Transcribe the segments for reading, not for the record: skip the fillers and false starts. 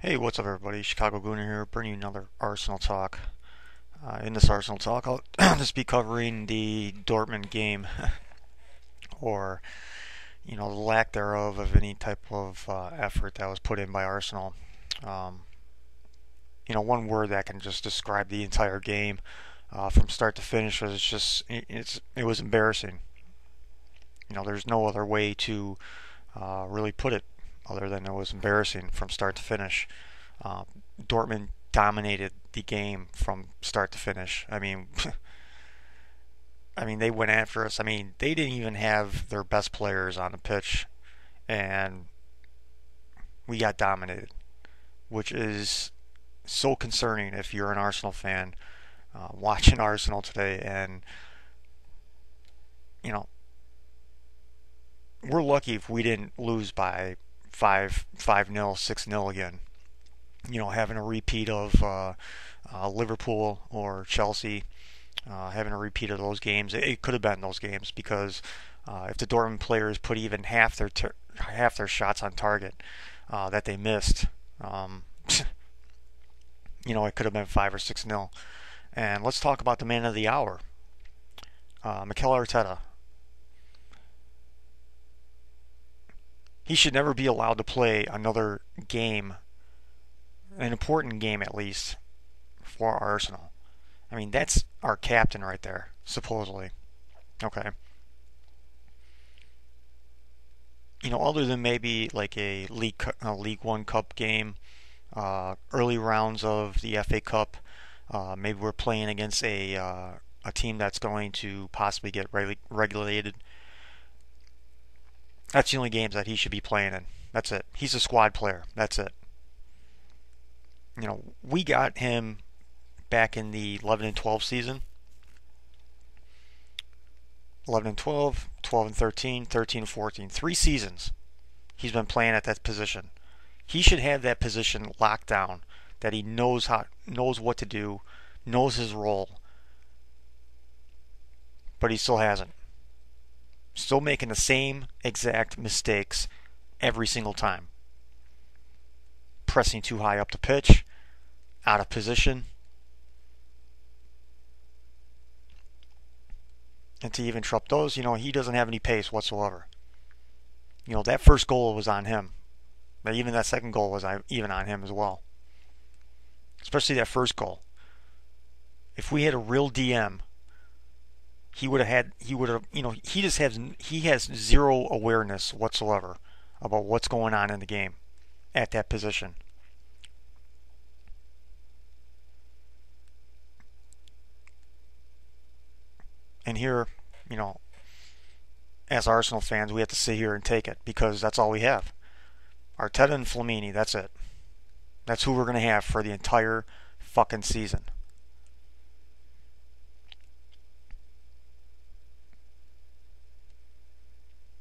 Hey, what's up, everybody? Chicago Gooner here, bringing you another Arsenal talk. In this Arsenal talk, I'll just be covering the Dortmund game, or the lack thereof of any type of effort that was put in by Arsenal. Um, one word that can just describe the entire game from start to finish was just it was embarrassing. There's no other way to really put it other than it was embarrassing from start to finish. Uh, Dortmund dominated the game from start to finish. I mean, they went after us. I mean, they didn't even have their best players on the pitch, and we got dominated, which is so concerning if you're an Arsenal fan watching Arsenal today. And you know, we're lucky if we didn't lose by 5-0, 6-0 again. Having a repeat of Liverpool or Chelsea, having a repeat of those games. It could have been those games because if the Dortmund players put even half their shots on target that they missed, it could have been 5 or 6-0. And let's talk about the man of the hour, Mikel Arteta. He should never be allowed to play another game, an important game at least, for Arsenal. I mean, that's our captain right there, supposedly. Okay. Other than maybe like a League One Cup game, early rounds of the FA Cup, maybe we're playing against a team that's going to possibly get regulated. That's the only games that he should be playing in. That's it. He's a squad player. That's it. We got him back in the 11 and 12 season. 11 and 12, 12 and 13, 13 and 14. 3 seasons he's been playing at that position. He should have that position locked down, that he knows what to do, knows his role. But he still hasn't. Still making the same exact mistakes every single time. Pressing too high up the pitch, out of position. And to even trip those, he doesn't have any pace whatsoever. That first goal was on him. But even that second goal was even on him as well. Especially that first goal. If we had a real DM, he has zero awareness whatsoever about what's going on in the game at that position. And here, as Arsenal fans, we have to sit here and take it because that's all we have. Arteta and Flamini, that's it. That's who we're going to have for the entire fucking season.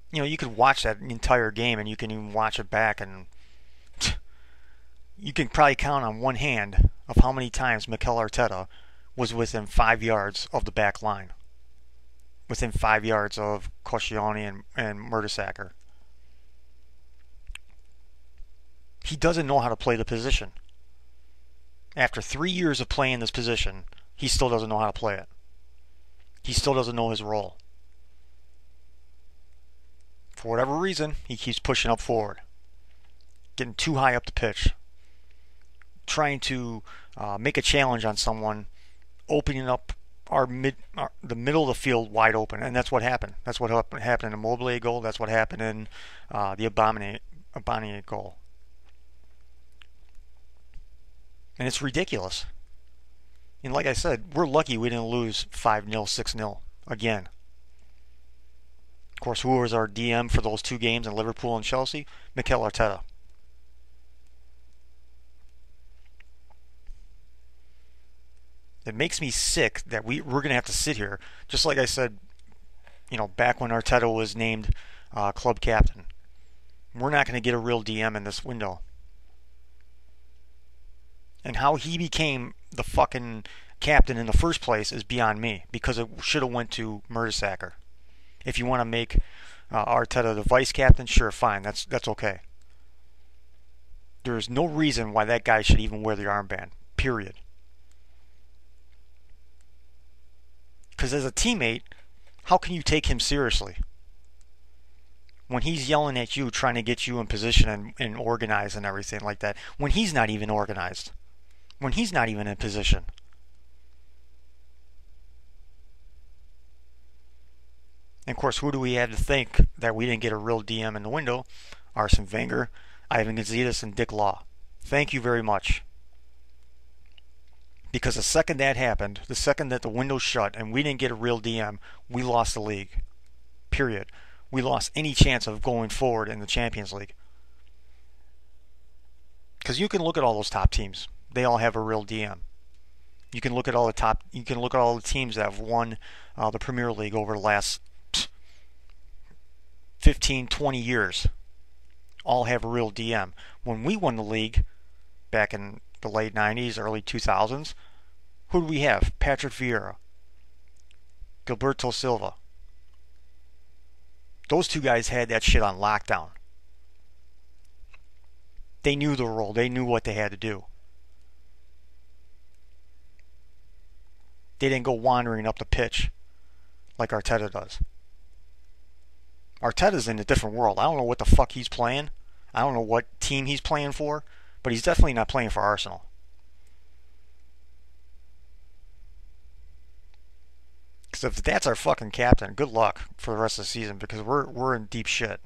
You could watch that entire game and you can even watch it back, and you can probably count on one hand of how many times Mikel Arteta was within 5 yards of the back line. Within 5 yards of Koscielny and Mertesacker. He doesn't know how to play the position. After 3 years of playing this position, he still doesn't know how to play it. He still doesn't know his role. For whatever reason, he keeps pushing up forward. Getting too high up the pitch. Trying to make a challenge on someone. Opening up the middle of the field wide open. And that's what happened. That's what happened in the Mobley goal. That's what happened in the Abani goal. And it's ridiculous. And like I said, we're lucky we didn't lose 5-0, 6-0 again. Of course, who was our DM for those 2 games in Liverpool and Chelsea? Mikel Arteta. It makes me sick that we're going to have to sit here, just like I said, back when Arteta was named club captain. We're not going to get a real DM in this window. And how he became the fucking captain in the first place is beyond me, because it should have went to Mertesacker. If you want to make Arteta the vice captain, sure, fine, that's okay. There's no reason why that guy should even wear the armband. Period. Because as a teammate, how can you take him seriously? When he's yelling at you, trying to get you in position and organize and everything like that. When he's not even organized. When he's not even in position. And of course, who do we have to think that we didn't get a real DM in the window? Arsene Wenger, Ivan Gazidis, and Dick Law. Thank you very much. Because the second that happened, the second that the window shut and we didn't get a real DM, we lost the league. Period. We lost any chance of going forward in the Champions League. Because you can look at all those top teams. They all have a real DM. You can look at all the teams that have won the Premier League over the last 15, 20 years. All have a real DM. When we won the league back in the late 90s, early 2000s, who do we have? Patrick Vieira, Gilberto Silva. Those two guys had that shit on lockdown. They knew the role. They knew what they had to do. They didn't go wandering up the pitch like Arteta does. Arteta's in a different world. I don't know what the fuck he's playing. I don't know what team he's playing for, but he's definitely not playing for Arsenal. Because if that's our fucking captain, good luck for the rest of the season, because we're in deep shit.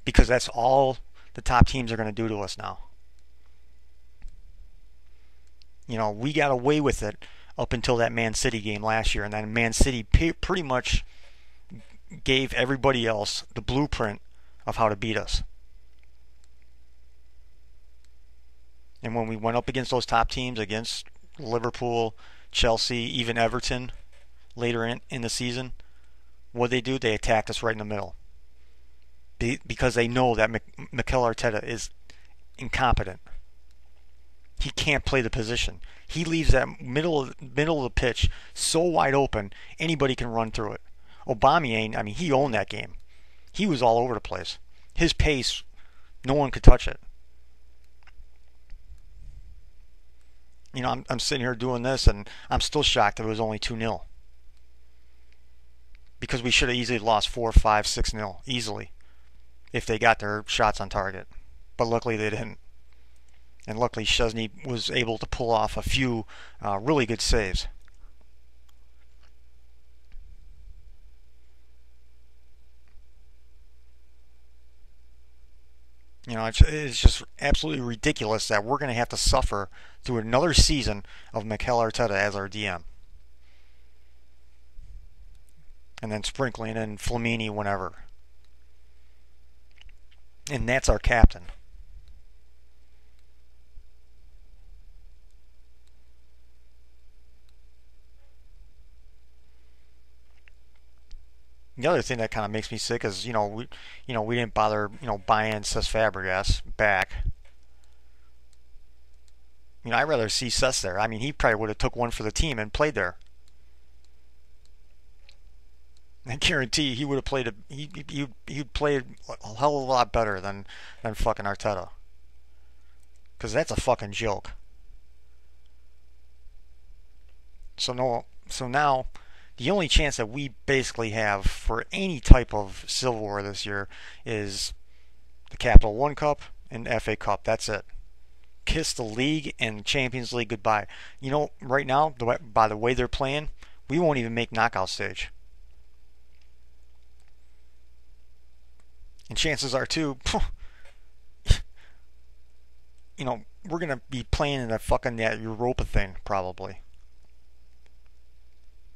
Because that's all the top teams are going to do to us now. You know, we got away with it up until that Man City game last year, and then Man City pretty much gave everybody else the blueprint of how to beat us. And when we went up against those top teams, against Liverpool, Chelsea, even Everton, later in the season, what they do? They attacked us right in the middle. Because they know that Mikel Arteta is incompetent. He can't play the position. He leaves that middle of the pitch so wide open, anybody can run through it. Aubameyang, I mean, he owned that game. He was all over the place. His pace, no one could touch it. You know, I'm sitting here doing this, and I'm still shocked that it was only 2-0. Because we should have easily lost 4, 5, 6-0. Easily. If they got their shots on target. But luckily they didn't. And luckily Szczesny was able to pull off a few really good saves. You know, it's just absolutely ridiculous that we're going to have to suffer through another season of Mikel Arteta as our DM. And then sprinkling in Flamini whenever. And that's our captain. The other thing that kind of makes me sick is, we didn't bother, buying Cesc Fabregas back. I'd rather see Cesc there. I mean, he probably would have took one for the team and played there. I guarantee he would have played he'd played a hell of a lot better than fucking Arteta. Because that's a fucking joke. So now the only chance that we basically have for any type of silverware this year is the Capital One Cup and FA Cup. That's it. Kiss the league and Champions League goodbye. Right now, by the way they're playing, we won't even make knockout stage. And chances are too, we're going to be playing in that Europa thing probably.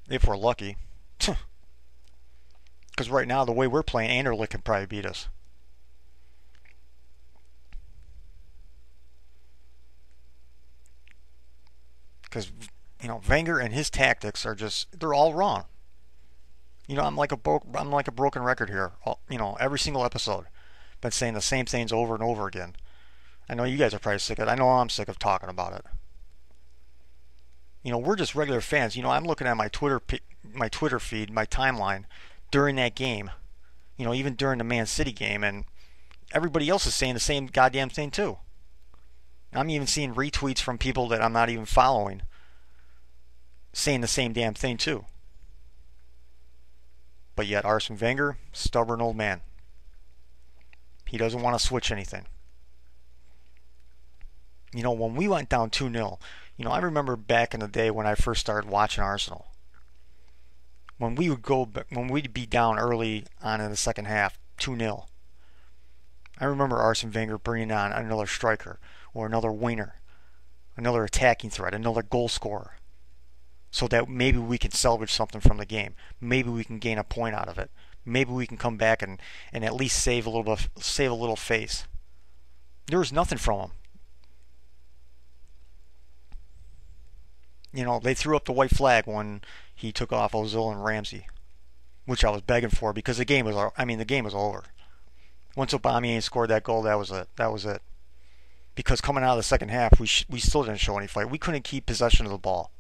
If we're lucky. Because right now, the way we're playing, Anderlecht can probably beat us. Because, Wenger and his tactics are they're all wrong. I'm like a broken record here. Every single episode. Been saying the same things over and over again. I know you guys are probably sick of it. I know I'm sick of talking about it. We're just regular fans. I'm looking at my Twitter feed, my timeline during that game. Even during the Man City game, and everybody else is saying the same goddamn thing too. I'm even seeing retweets from people that I'm not even following saying the same damn thing too. But yet Arsene Wenger, stubborn old man. He doesn't want to switch anything. When we went down 2-0, I remember back in the day when I first started watching Arsenal. When we'd be down early on in the second half, 2-0. I remember Arsene Wenger bringing on another striker or another winger, another attacking threat, another goal scorer, so that maybe we can salvage something from the game. Maybe we can gain a point out of it. Maybe we can come back and at least save a little face. There was nothing from him. They threw up the white flag when he took off Ozil and Ramsey, which I was begging for because the game was over. Once Aubameyang scored that goal, that was it. That was it. Because coming out of the second half, we still didn't show any fight. We couldn't keep possession of the ball.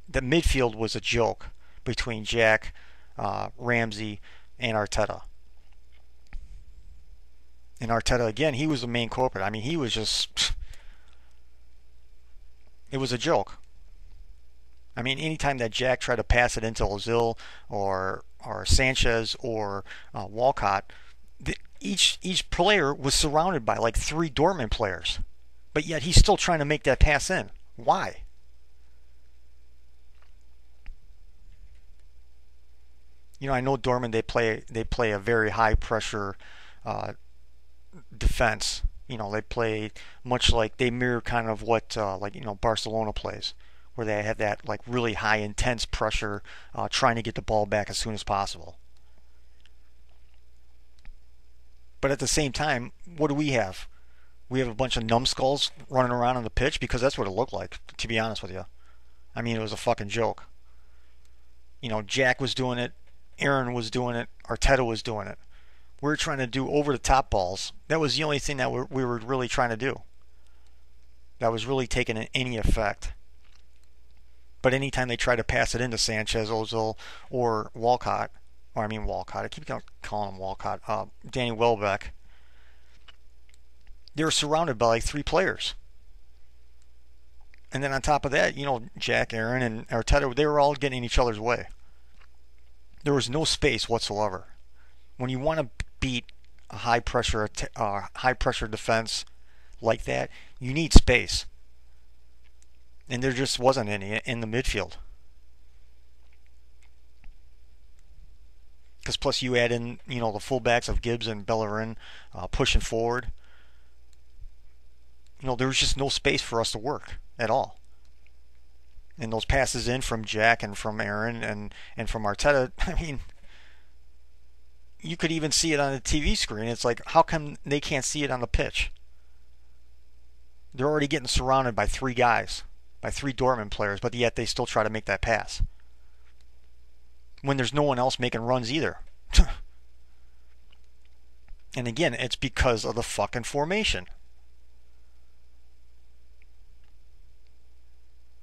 The midfield was a joke between Jack, Ramsey, and Arteta. And Arteta, again, he was the main culprit. I mean, he was just... It was a joke. I mean, anytime that Jack tried to pass it into Ozil or Sanchez or Walcott, each player was surrounded by like 3 Dortmund players. But yet he's still trying to make that pass in. Why? I know Dortmund, they play a very high pressure defense. They play much like they mirror kind of what Barcelona plays, where they have that like really high intense pressure, trying to get the ball back as soon as possible. But at the same time, what do we have? We have a bunch of numbskulls running around on the pitch, because that's what it looked like, to be honest with you. I mean, it was a fucking joke. Jack was doing it, Aaron was doing it, Arteta was doing it. We were trying to do over-the-top balls. That was the only thing that we were really trying to do. That was really taking any effect. But anytime they tried to pass it into Sanchez, Ozil, or Walcott, I keep calling him Walcott, Danny Welbeck, they were surrounded by like 3 players. And then on top of that, Jack, Aaron, and Arteta, they were all getting in each other's way. There was no space whatsoever. When you want to beat a high pressure defense like that, you need space. And there just wasn't any in the midfield. Because plus you add in, the fullbacks of Gibbs and Bellerin pushing forward. There was just no space for us to work at all. And those passes in from Jack and from Aaron and from Arteta, I mean, you could even see it on the TV screen. It's like, how come they can't see it on the pitch? They're already getting surrounded by 3 guys, by 3 Dortmund players, but yet they still try to make that pass. When there's no one else making runs either. And again, it's because of the fucking formation.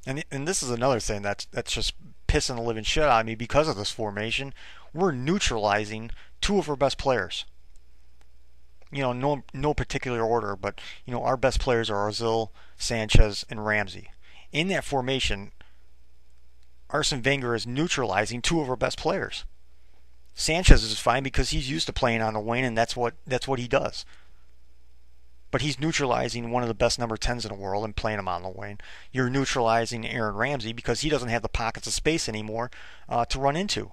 And this is another thing that's just pissing the living shit out of me. Because of this formation, we're neutralizing 2 of our best players. No particular order, but our best players are Ozil, Sanchez, and Ramsey. In that formation, Arsene Wenger is neutralizing 2 of our best players. Sanchez is fine because he's used to playing on the wing, and that's what he does. But he's neutralizing one of the best number 10s in the world and playing him on the wing. You're neutralizing Aaron Ramsey because he doesn't have the pockets of space anymore to run into.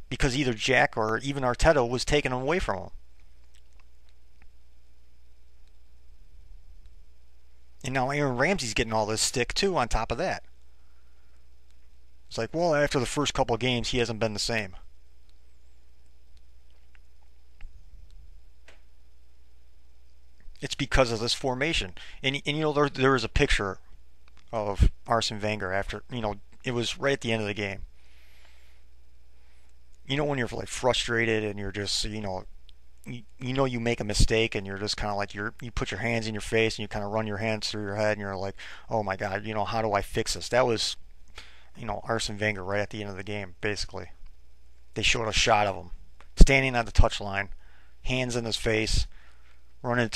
Because either Jack or even Arteta was taking him away from him. And now Aaron Ramsey's getting all this stick too on top of that. It's like, well, after the first couple of games, he hasn't been the same. It's because of this formation. And there is a picture of Arsene Wenger after, it was right at the end of the game. When you're like frustrated and you're just, you make a mistake and you're just kind of like, you put your hands in your face and you kind of run your hands through your head and you're like, oh my God, how do I fix this? That was, Arsene Wenger right at the end of the game, basically. They showed a shot of him standing on the touchline, hands in his face, running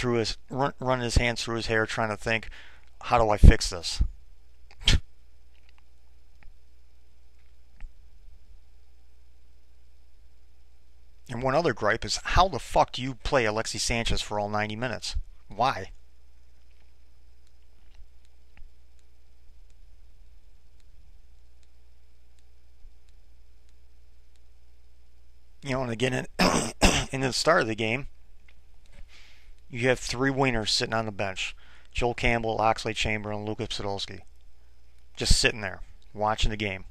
his hands through his hair, trying to think, how do I fix this? And one other gripe is, how the fuck do you play Alexis Sanchez for all 90 minutes? Why? And again, in the start of the game, you have three wingers sitting on the bench: Joel Campbell, Oxley Chamberlain, and Lucas Podolski, just sitting there watching the game.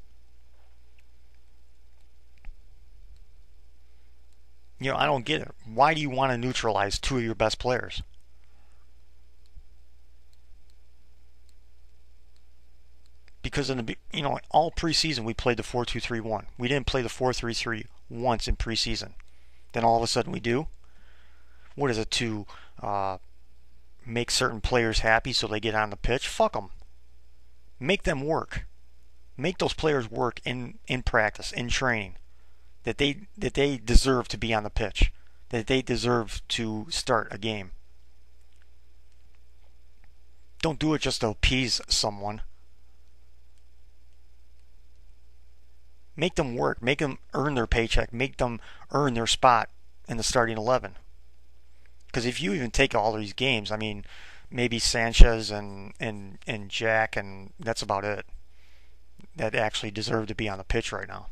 I don't get it. Why do you want to neutralize two of your best players? Because all preseason we played the 4-2-3-1. We didn't play the 4-3-3 once in preseason. Then all of a sudden we do. What is it, to make certain players happy so they get on the pitch? Fuck them. Make them work. Make those players work in practice, in training. That they deserve to be on the pitch. That they deserve to start a game. Don't do it just to appease someone. Make them work. Make them earn their paycheck. Make them earn their spot in the starting 11. Because if you even take all these games, I mean, maybe Sanchez and Jack, and that's about it, that actually deserve to be on the pitch right now.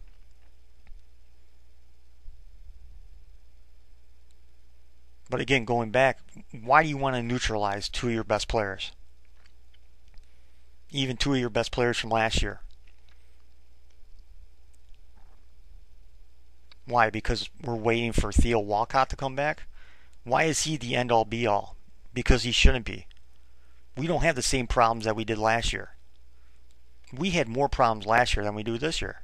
But again, going back, why do you want to neutralize two of your best players? Even two of your best players from last year. Why? Because we're waiting for Theo Walcott to come back? Why is he the end-all be-all? Because he shouldn't be. We don't have the same problems that we did last year. We had more problems last year than we do this year.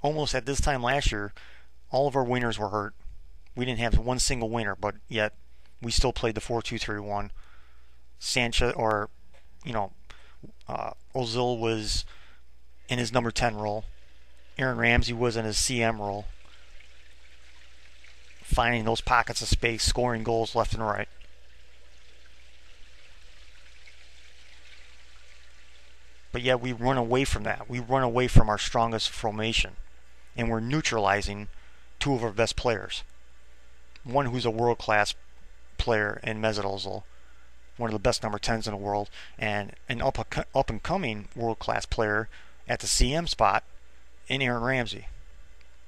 Almost at this time last year, all of our wingers were hurt. We didn't have one single winger, but yet we still played the 4-2-3-1. Sanchez, Ozil was in his number 10 role. Aaron Ramsey was in his CM role, finding those pockets of space, scoring goals left and right. But yet we run away from that. We run away from our strongest formation, and we're neutralizing two of our best players. One who's a world-class player in Mesut Ozil, one of the best number 10s in the world, and an up-and-coming world-class player at the CM spot in Aaron Ramsey.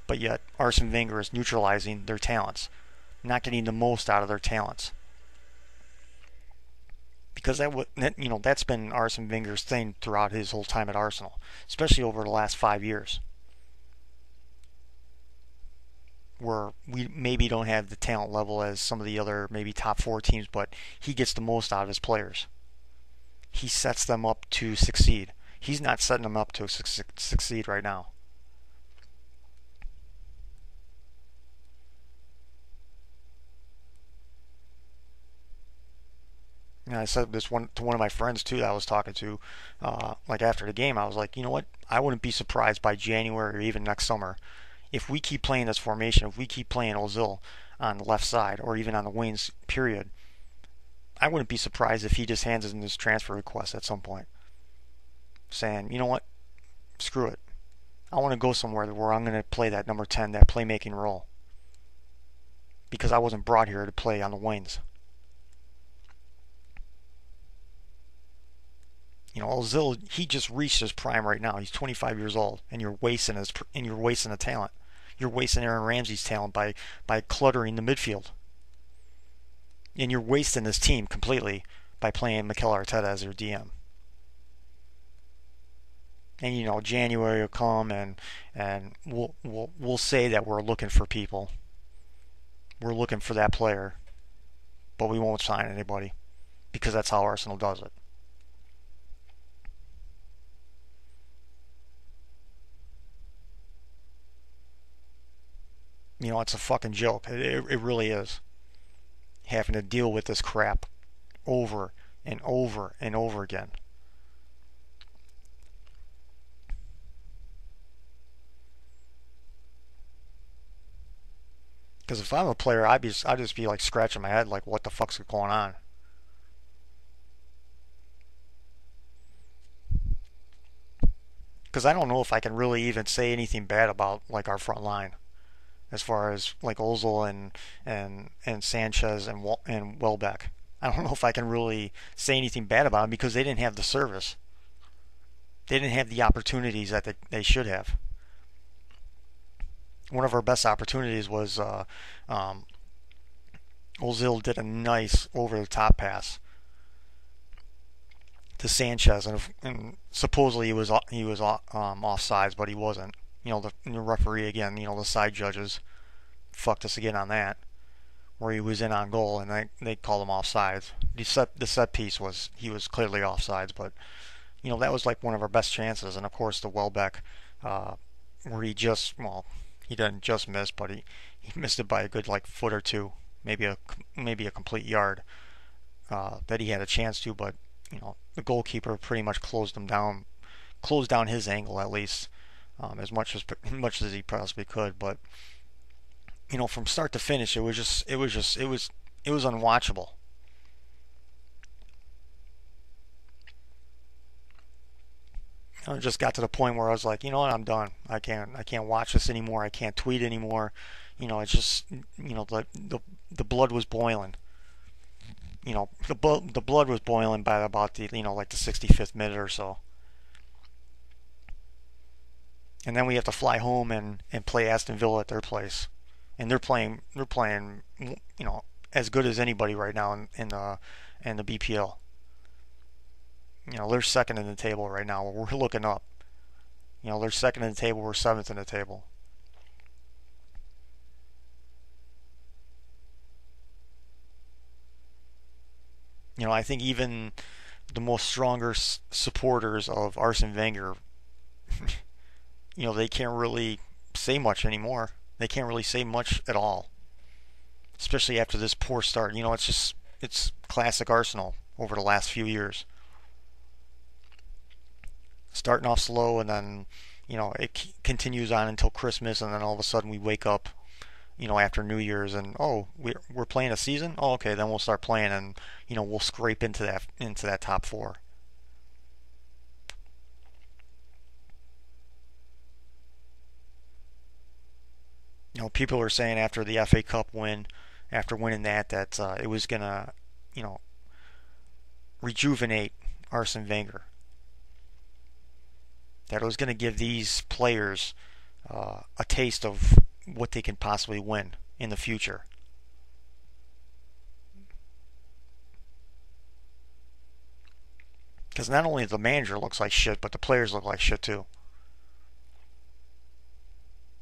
But yet Arsene Wenger is neutralizing their talents, not getting the most out of their talents. Because that's been Arsene Wenger's thing throughout his whole time at Arsenal, especially over the last 5 years, where we maybe don't have the talent level as some of the other maybe top 4 teams, but he gets the most out of his players. He sets them up to succeed. He's not setting them up to succeed right now. And I said this to one of my friends too that I was talking to, like after the game. I was like, you know what? I wouldn't be surprised by January or even next summer if we keep playing this formation, if we keep playing Ozil on the left side or even on the wings, period. I wouldn't be surprised if he just hands in his transfer request at some point, saying, you know what? Screw it. I want to go somewhere where I'm going to play that number 10, that playmaking role, because I wasn't brought here to play on the wings. Ozil, he just reached his prime right now. He's 25 years old, and you're wasting the talent. You're wasting Aaron Ramsey's talent by cluttering the midfield, and you're wasting this team completely by playing Mikel Arteta as your DM. And January will come, and we'll say that we're looking for people. We're looking for that player, but we won't sign anybody, because that's how Arsenal does it. It's a fucking joke. It really is. Having to deal with this crap over and over and over again. Because if I'm a player, I'd just be like scratching my head, like, what the fuck's going on? Because I don't know if I can really even say anything bad about like our front line as far as like Ozil and Sanchez and Welbeck. I don't know if I can really say anything bad about them because they didn't have the service. They didn't have the opportunities that they should have. One of our best opportunities was um, Ozil did a nice over the top pass to Sanchez, and supposedly he was offsides, but he wasn't. The referee again, the side judges fucked us again on that, where he was in on goal and they called him offsides. The set piece was he was clearly offsides, but that was like one of our best chances. And of course the Welbeck, uh, where he didn't just miss, but he missed it by a good like foot or two, maybe a complete yard that he had a chance to, but the goalkeeper pretty much closed down his angle at least, as much as he possibly could. But from start to finish, it was unwatchable. It just got to the point where I was like, you know what, I'm done. I can't watch this anymore. I can't tweet anymore. It's just the blood was boiling. The blood was boiling by about the like the 65th minute or so. And then we have to fly home and play Aston Villa at their place, and they're playing as good as anybody right now in the BPL. They're second in the table right now. We're looking up. They're second in the table. We're seventh in the table. I think even the most stronger supporters of Arsene Wenger, they can't really say much anymore. They can't really say much at all, especially after this poor start. It's classic Arsenal over the last few years. Starting off slow, and then it continues on until Christmas, and then all of a sudden we wake up after New Year's, and oh, we're playing a season. Oh, okay, then we'll start playing, and we'll scrape into that top four. People are saying after the FA Cup win, after winning that it was gonna you know rejuvenate Arsene Wenger, that it was gonna give these players a taste of what they can possibly win in the future. Because not only the manager looks like shit, but the players look like shit too.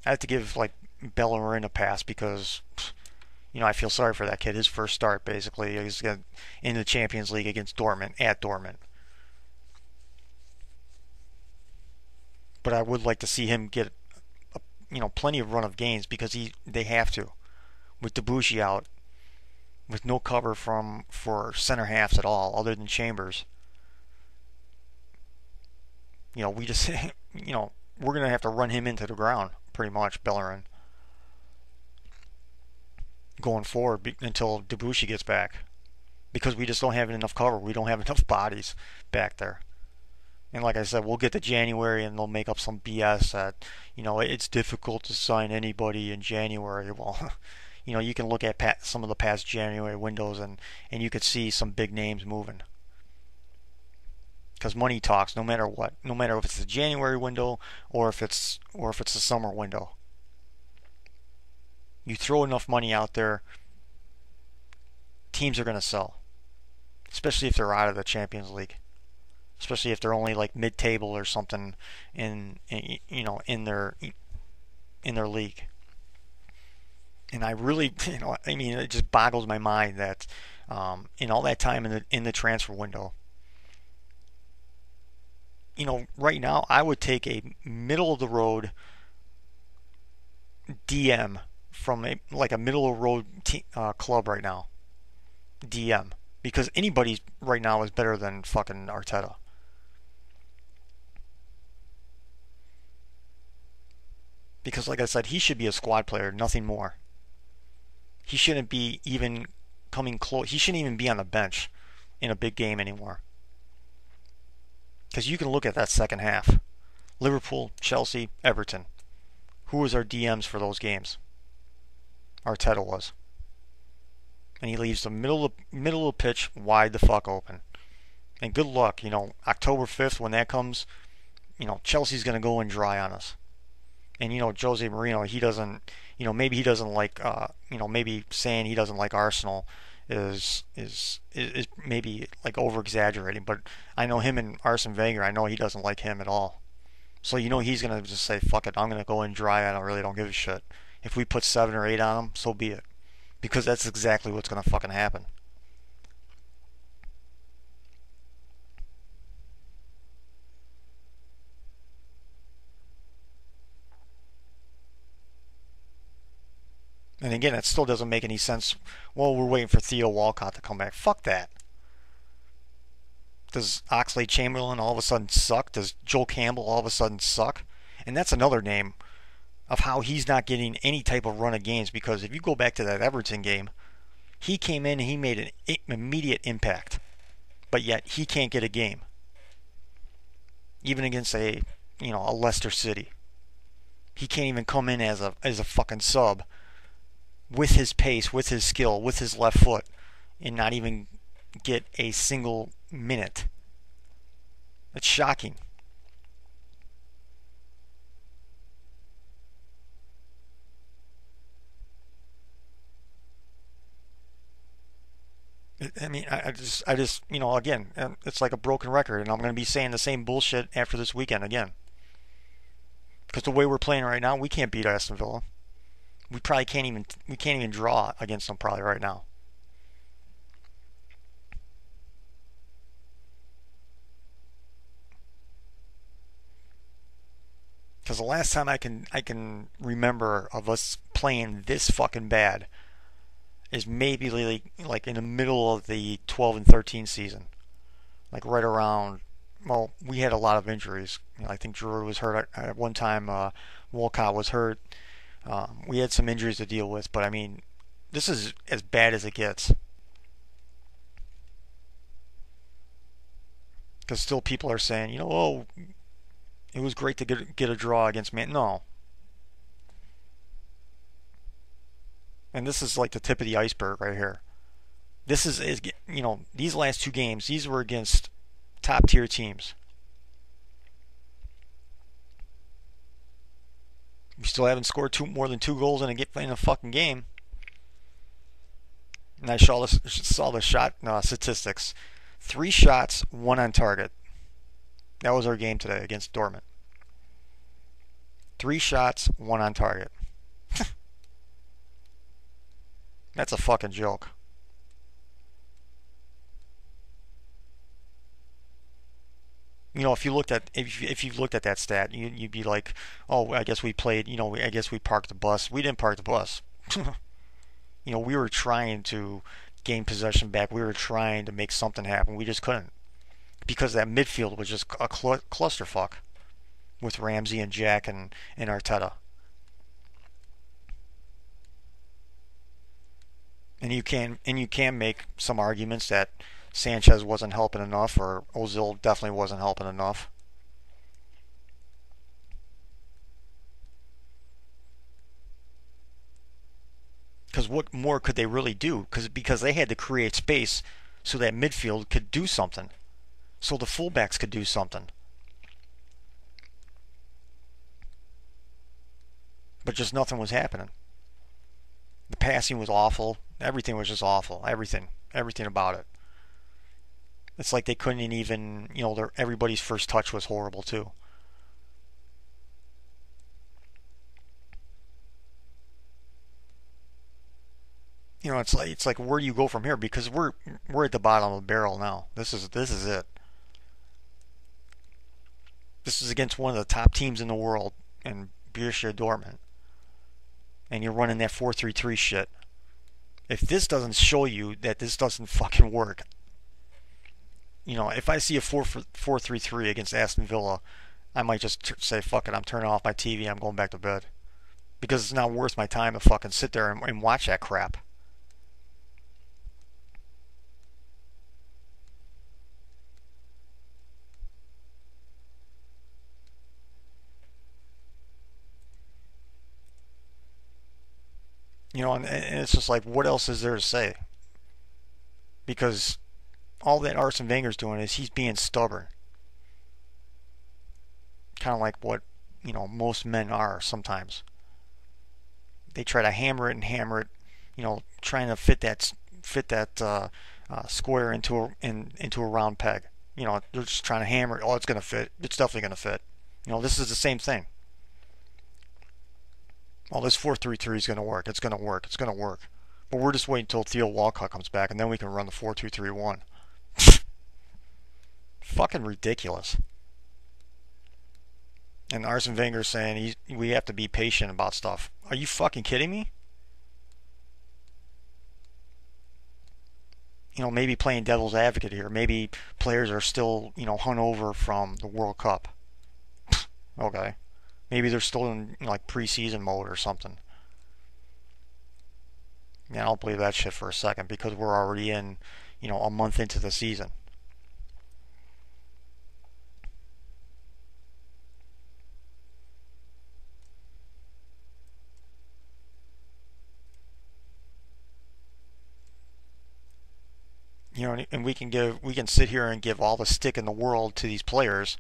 I have to give like Bellerin a pass because I feel sorry for that kid. His first start basically is in the Champions League against Dortmund at Dortmund. But I would like to see him get plenty of run of games because they have to, with Debussy out, with no cover for center halves at all other than Chambers. We just we're gonna have to run him into the ground pretty much, Bellerin, going forward until Debussy gets back, because we just don't have enough cover. We don't have enough bodies back there. And like I said, we'll get to January and they'll make up some BS that it's difficult to sign anybody in January. Well, you can look at some of the past January windows, and you could see some big names moving. Because money talks, no matter what, no matter if it's the January window or if it's the summer window. You throw enough money out there, teams are going to sell, especially if they're out of the Champions League, especially if they're only like mid-table or something in their league. And I really, it just boggles my mind that in all that time in the transfer window, right now I would take a middle of the road DM from a middle of the road club right now, DM, because anybody right now is better than fucking Arteta. Because like I said, he should be a squad player, nothing more. He shouldn't be even coming close. He shouldn't even be on the bench in a big game anymore. Because you can look at that second half. Liverpool, Chelsea, Everton. Who was our DMs for those games? Arteta was. And he leaves the middle of the pitch wide the fuck open. And good luck, October 5th when that comes, Chelsea's going to go and dry on us. And Jose Mourinho, he doesn't, maybe he doesn't like, maybe saying he doesn't like Arsenal is maybe like over exaggerating. But I know him and Arsene Wenger. I know he doesn't like him at all. So he's gonna just say fuck it. I'm gonna go and dry. I really don't give a shit. If we put 7 or 8 on him, so be it. Because that's exactly what's gonna fucking happen. And again, it still doesn't make any sense. Well, we're waiting for Theo Walcott to come back. Fuck that. Does Oxlade-Chamberlain all of a sudden suck? Does Joel Campbell all of a sudden suck? And that's another name of how he's not getting any type of run of games, because if you go back to that Everton game, he came in and he made an immediate impact, but yet he can't get a game. Even against a Leicester City. He can't even come in as a fucking sub with his pace, with his skill, with his left foot, and not even get a single minute. It's shocking. I mean, I just, again, it's like a broken record, and I'm going to be saying the same bullshit after this weekend again. Because the way we're playing right now, we can't beat Aston Villa. We probably can't even draw against them probably right now. Because the last time I can remember of us playing this fucking bad is maybe like in the middle of the 12 and 13 season, like right around. Well, we had a lot of injuries. I think Drew was hurt at one time. Walcott was hurt. We had some injuries to deal with, but I mean, this is as bad as it gets. Because still people are saying, oh, it was great to get a draw against Man. No. And this is like the tip of the iceberg right here. This is these last 2 games, these were against top tier teams. We still haven't scored more than 2 goals in a fucking game. And I saw the shot statistics. 3 shots, 1 on target. That was our game today against Dortmund. 3 shots, 1 on target. That's a fucking joke. If you looked at that stat, you'd be like, oh, I guess we played. I guess we parked the bus. We didn't park the bus. We were trying to gain possession back. We were trying to make something happen. We just couldn't, because that midfield was just a clusterfuck with Ramsey and Jack and Arteta. And you can make some arguments that Sanchez wasn't helping enough, or Ozil definitely wasn't helping enough. Because what more could they really do? Because they had to create space so that midfield could do something, so the fullbacks could do something. But just nothing was happening. The passing was awful. Everything was just awful. Everything about it. It's like they couldn't even, everybody's first touch was horrible too. It's like where do you go from here? Because we're at the bottom of the barrel now. This is it. This is against one of the top teams in the world, and Borussia Dortmund, and you're running that 4-3-3 shit. If this doesn't show you that this doesn't fucking work, if I see a 4-3-3 against Aston Villa, I might just say, fuck it, I'm turning off my TV, I'm going back to bed. Because it's not worth my time to fucking sit there and watch that crap. And it's just like, what else is there to say? Because all that Arsene Wenger's doing is he's being stubborn, kind of like what most men are sometimes. They try to hammer it and hammer it, trying to fit that square into a round peg. They're just trying to hammer it. Oh, it's gonna fit. It's definitely gonna fit. This is the same thing. Oh, this 4-3-3 is gonna work. It's gonna work. It's gonna work. But we're just waiting until Theo Walcott comes back, and then we can run the 4-2-3-1. Fucking ridiculous. And Arsene Wenger saying we have to be patient about stuff. Are you fucking kidding me? Maybe playing devil's advocate here. Maybe players are still, hungover from the World Cup. Okay. Maybe they're still in like preseason mode or something. Yeah, I don't believe that shit for a second because we're already in, a month into the season. And we can sit here and give all the stick in the world to these players,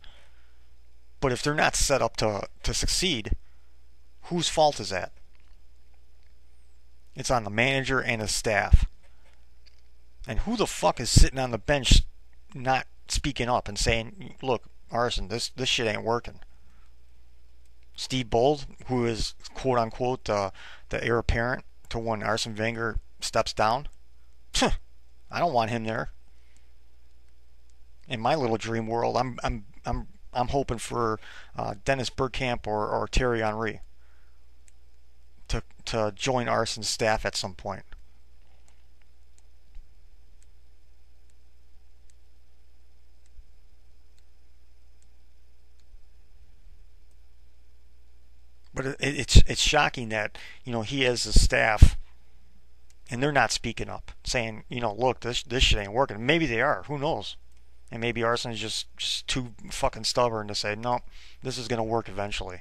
but if they're not set up to succeed, whose fault is that? It's on the manager and the staff. And who the fuck is sitting on the bench not speaking up and saying, look, Arsene, this shit ain't working? Steve Bold, who is quote unquote the heir apparent to when Arsene Wenger steps down. I don't want him there. In my little dream world, I'm hoping for Dennis Bergkamp or Thierry Henry to join Arsene's staff at some point. But it's shocking that he has a staff and they're not speaking up, saying look, this shit ain't working. Maybe they are. Who knows? And maybe Arsenal is just too fucking stubborn to say no, this is gonna work eventually.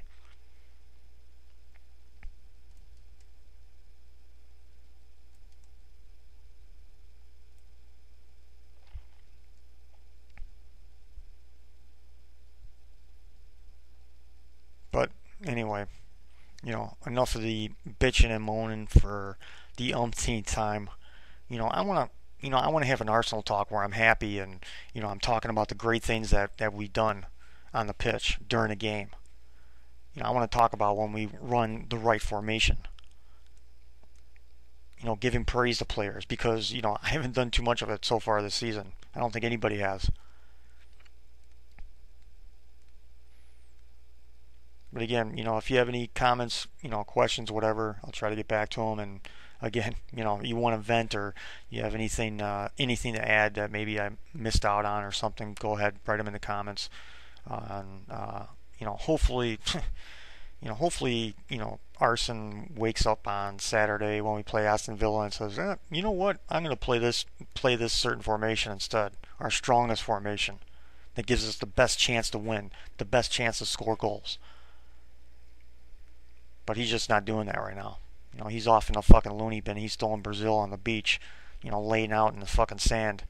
But anyway, enough of the bitching and moaning for the umpteenth time. I want to have an Arsenal talk where I'm happy and I'm talking about the great things that we've done on the pitch during the game. I want to talk about when we run the right formation. Giving praise to players because I haven't done too much of it so far this season. I don't think anybody has. But again, if you have any comments, questions, whatever, I'll try to get back to them. And again, you want to vent or you have anything to add that maybe I missed out on or something, go ahead, write them in the comments. And hopefully, hopefully, Arsene wakes up on Saturday when we play Aston Villa and says, you know what, I'm going to play this certain formation instead, our strongest formation that gives us the best chance to win, the best chance to score goals. But he's just not doing that right now. He's off in a fucking loony bin. He's still in Brazil on the beach, laying out in the fucking sand,